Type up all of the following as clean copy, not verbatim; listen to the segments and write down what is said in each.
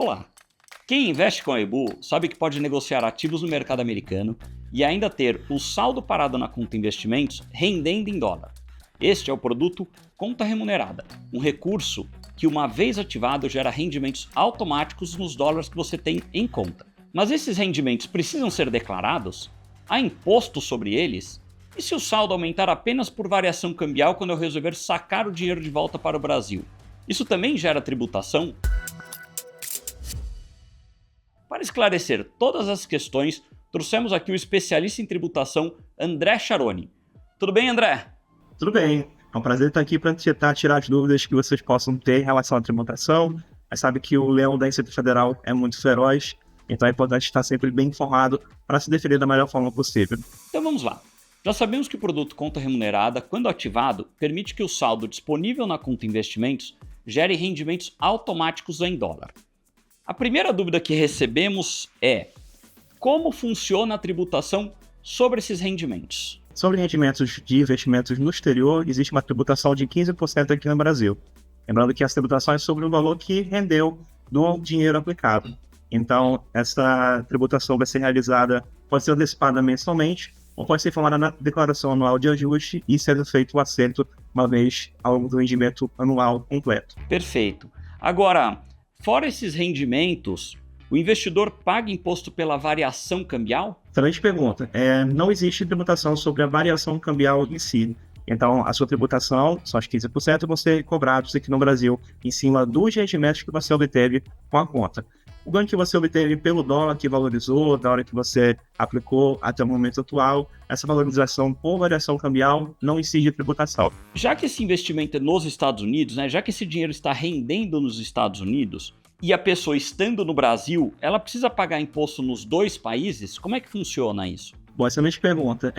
Olá! Quem investe com a EBU sabe que pode negociar ativos no mercado americano e ainda ter o saldo parado na conta investimentos rendendo em dólar. Este é o produto Conta Remunerada, um recurso que, uma vez ativado, gera rendimentos automáticos nos dólares que você tem em conta. Mas esses rendimentos precisam ser declarados? Há imposto sobre eles? E se o saldo aumentar apenas por variação cambial quando eu resolver sacar o dinheiro de volta para o Brasil? Isso também gera tributação? Para esclarecer todas as questões, trouxemos aqui o especialista em tributação André Charoni. Tudo bem, André? Tudo bem. É um prazer estar aqui para tentar tirar as dúvidas que vocês possam ter em relação à tributação. Mas sabe que o leão da Receita Federal é muito feroz, então é importante estar sempre bem informado para se defender da melhor forma possível. Então vamos lá. Já sabemos que o produto Conta Remunerada, quando ativado, permite que o saldo disponível na conta investimentos gere rendimentos automáticos em dólar. A primeira dúvida que recebemos é: como funciona a tributação sobre esses rendimentos? Sobre rendimentos de investimentos no exterior, existe uma tributação de 15% aqui no Brasil. Lembrando que essa tributação é sobre o valor que rendeu do dinheiro aplicado. Então, essa tributação vai ser realizada, pode ser antecipada mensalmente, ou pode ser informada na declaração anual de ajuste e ser feito o acerto uma vez ao longo do rendimento anual completo. Perfeito. Agora, fora esses rendimentos, o investidor paga imposto pela variação cambial? Excelente pergunta. Não existe tributação sobre a variação cambial em si. Então, a sua tributação, só os 15%, vão ser cobrados aqui no Brasil em cima dos rendimentos que você obteve com a conta. O ganho que você obteve pelo dólar que valorizou, da hora que você aplicou até o momento atual, essa valorização por variação cambial não incide tributação. Já que esse investimento é nos Estados Unidos, já que esse dinheiro está rendendo nos Estados Unidos, e a pessoa estando no Brasil, ela precisa pagar imposto nos dois países? Como é que funciona isso? Bom, excelente pergunta.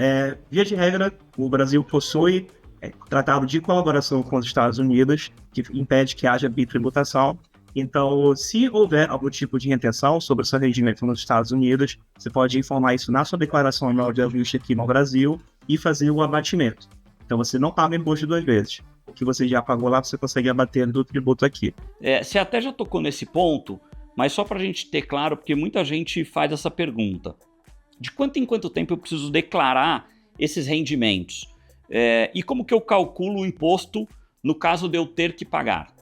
Via de regra, o Brasil possui tratado de colaboração com os Estados Unidos, que impede que haja bitributação. Então, se houver algum tipo de retenção sobre o seu rendimento nos Estados Unidos, você pode informar isso na sua declaração anual de ajuste aqui no Brasil e fazer o abatimento. Então, você não paga imposto duas vezes. O que você já pagou lá, você consegue abater do tributo aqui. Você até já tocou nesse ponto, mas só para a gente ter claro, porque muita gente faz essa pergunta. De quanto em quanto tempo eu preciso declarar esses rendimentos? E como que eu calculo o imposto no caso de eu ter que pagar?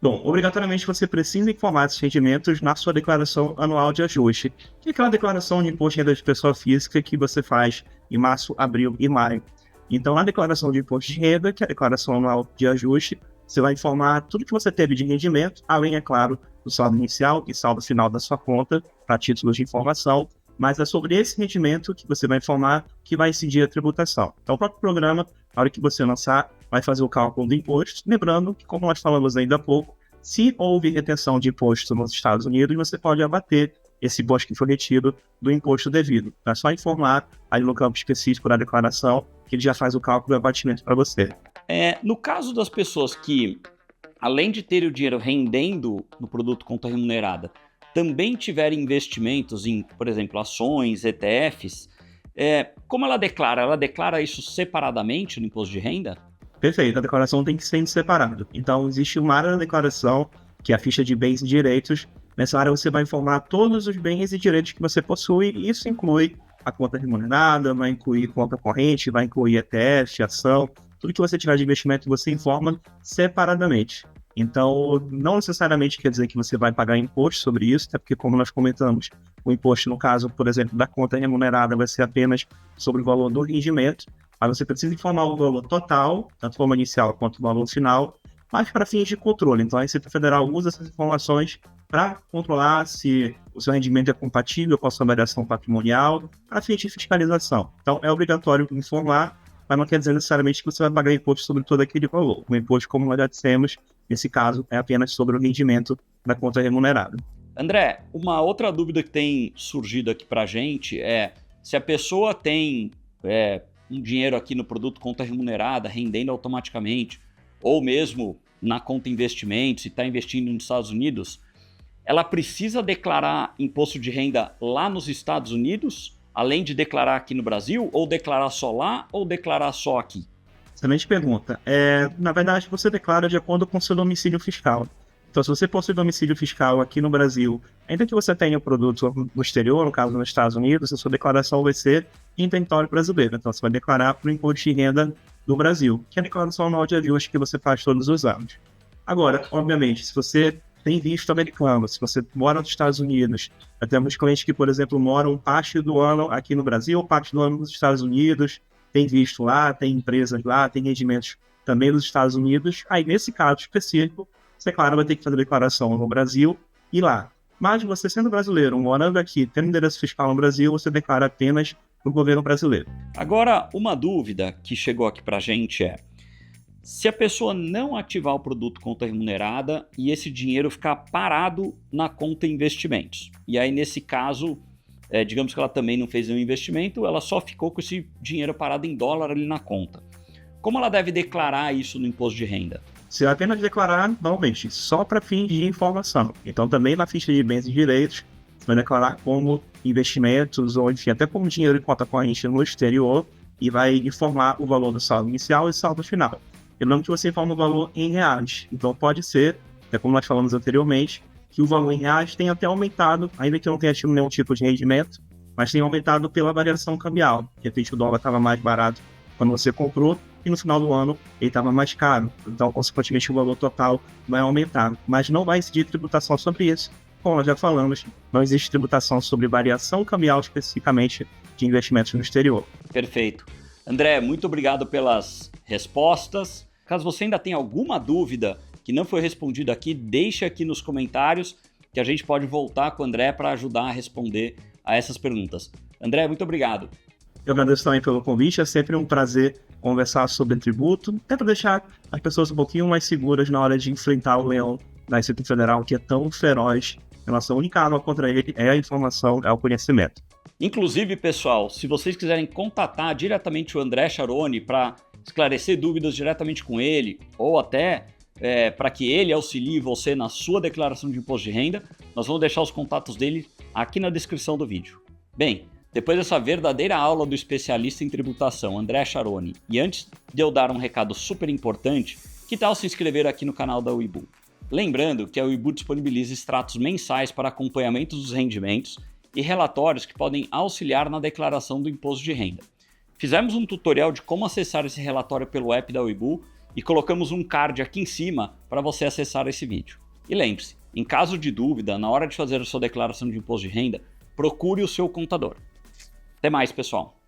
Bom, obrigatoriamente você precisa informar esses rendimentos na sua declaração anual de ajuste, que é aquela declaração de imposto de renda de pessoa física que você faz em março, abril e maio. Então, na declaração de imposto de renda, que é a declaração anual de ajuste, você vai informar tudo que você teve de rendimento, além, é claro, do saldo inicial e saldo final da sua conta, para títulos de informação, mas é sobre esse rendimento que você vai informar que vai incidir a tributação. Então, o próprio programa, na hora que você lançar, vai fazer o cálculo do imposto, lembrando que, como nós falamos ainda há pouco, se houve retenção de imposto nos Estados Unidos, você pode abater esse imposto que foi retido do imposto devido. É só informar aí no campo específico da declaração que ele já faz o cálculo do abatimento para você. No caso das pessoas que, além de ter o dinheiro rendendo no produto Conta Remunerada, também tiverem investimentos em, por exemplo, ações, ETFs, como ela declara? Ela declara isso separadamente no imposto de renda? Perfeito, a declaração tem que ser separada. Então, existe uma área da declaração, que é a ficha de bens e direitos. Nessa área você vai informar todos os bens e direitos que você possui, e isso inclui a conta remunerada, vai incluir conta corrente, vai incluir ETF, ação, tudo que você tiver de investimento você informa separadamente. Então, não necessariamente quer dizer que você vai pagar imposto sobre isso, até porque, como nós comentamos, o imposto, no caso, por exemplo, da conta remunerada, vai ser apenas sobre o valor do rendimento, mas você precisa informar o valor total, tanto forma inicial quanto o valor final, mas para fins de controle. Então, a Receita Federal usa essas informações para controlar se o seu rendimento é compatível com a sua variação patrimonial, para fins de fiscalização. Então, é obrigatório informar, mas não quer dizer necessariamente que você vai pagar imposto sobre todo aquele valor. O imposto, como nós já dissemos, nesse caso, é apenas sobre o rendimento da conta remunerada. André, uma outra dúvida que tem surgido aqui para a gente é se a pessoa tem um dinheiro aqui no produto Conta Remunerada rendendo automaticamente, ou mesmo na conta investimentos e está investindo nos Estados Unidos, ela precisa declarar imposto de renda lá nos Estados Unidos, além de declarar aqui no Brasil, ou declarar só lá, ou declarar só aqui? Excelente pergunta. Na verdade, você declara de acordo com o seu domicílio fiscal. Então, se você possui domicílio fiscal aqui no Brasil, ainda que você tenha o produto no exterior, no caso nos Estados Unidos, a sua declaração vai ser em território brasileiro. Então, você vai declarar para o imposto de renda do Brasil, que é a declaração anual de ajuste que você faz todos os anos. Agora, obviamente, se você tem visto americano, se você mora nos Estados Unidos, temos clientes que, por exemplo, moram parte do ano aqui no Brasil, parte do ano nos Estados Unidos, tem visto lá, tem empresas lá, tem rendimentos também nos Estados Unidos. Aí, nesse caso específico, você, claro, vai ter que fazer a declaração no Brasil e lá. Mas você, sendo brasileiro, morando aqui, tendo endereço fiscal no Brasil, você declara apenas no governo brasileiro. Agora, uma dúvida que chegou aqui para a gente é: se a pessoa não ativar o produto conta remunerada e esse dinheiro ficar parado na conta investimentos, e aí nesse caso, digamos que ela também não fez nenhum investimento, ela só ficou com esse dinheiro parado em dólar ali na conta, como ela deve declarar isso no imposto de renda? Você vai apenas declarar, normalmente, só para fins de informação. Então, também na ficha de bens e direitos, você vai declarar como investimentos, ou enfim, até como dinheiro em conta corrente no exterior, e vai informar o valor do saldo inicial e saldo final. Lembrando que você informa o valor em reais. Então, pode ser, como nós falamos anteriormente, que o valor em reais tenha até aumentado, ainda que não tenha tido nenhum tipo de rendimento, mas tenha aumentado pela variação cambial. De repente, o dólar estava mais barato quando você comprou, e no final do ano ele estava mais caro. Então, consequentemente, o valor total vai aumentar. Mas não vai incidir tributação sobre isso. Como nós já falamos, não existe tributação sobre variação cambial especificamente de investimentos no exterior. Perfeito. André, muito obrigado pelas respostas. Caso você ainda tenha alguma dúvida que não foi respondida aqui, deixe aqui nos comentários que a gente pode voltar com o André para ajudar a responder a essas perguntas. André, muito obrigado. Eu agradeço também pelo convite, é sempre um prazer conversar sobre tributo, até para deixar as pessoas um pouquinho mais seguras na hora de enfrentar o leão da Receita Federal, que é tão feroz. A nossa única arma contra ele é a informação, é o conhecimento. Inclusive, pessoal, se vocês quiserem contatar diretamente o André Charoni para esclarecer dúvidas diretamente com ele, ou até para que ele auxilie você na sua declaração de imposto de renda, nós vamos deixar os contatos dele aqui na descrição do vídeo. Bem, depois dessa verdadeira aula do especialista em tributação, André Charoni, e antes de eu dar um recado super importante, que tal se inscrever aqui no canal da Webull? Lembrando que a Webull disponibiliza extratos mensais para acompanhamento dos rendimentos e relatórios que podem auxiliar na declaração do imposto de renda. Fizemos um tutorial de como acessar esse relatório pelo app da Webull e colocamos um card aqui em cima para você acessar esse vídeo. E lembre-se, em caso de dúvida, na hora de fazer a sua declaração de imposto de renda, procure o seu contador. Até mais, pessoal!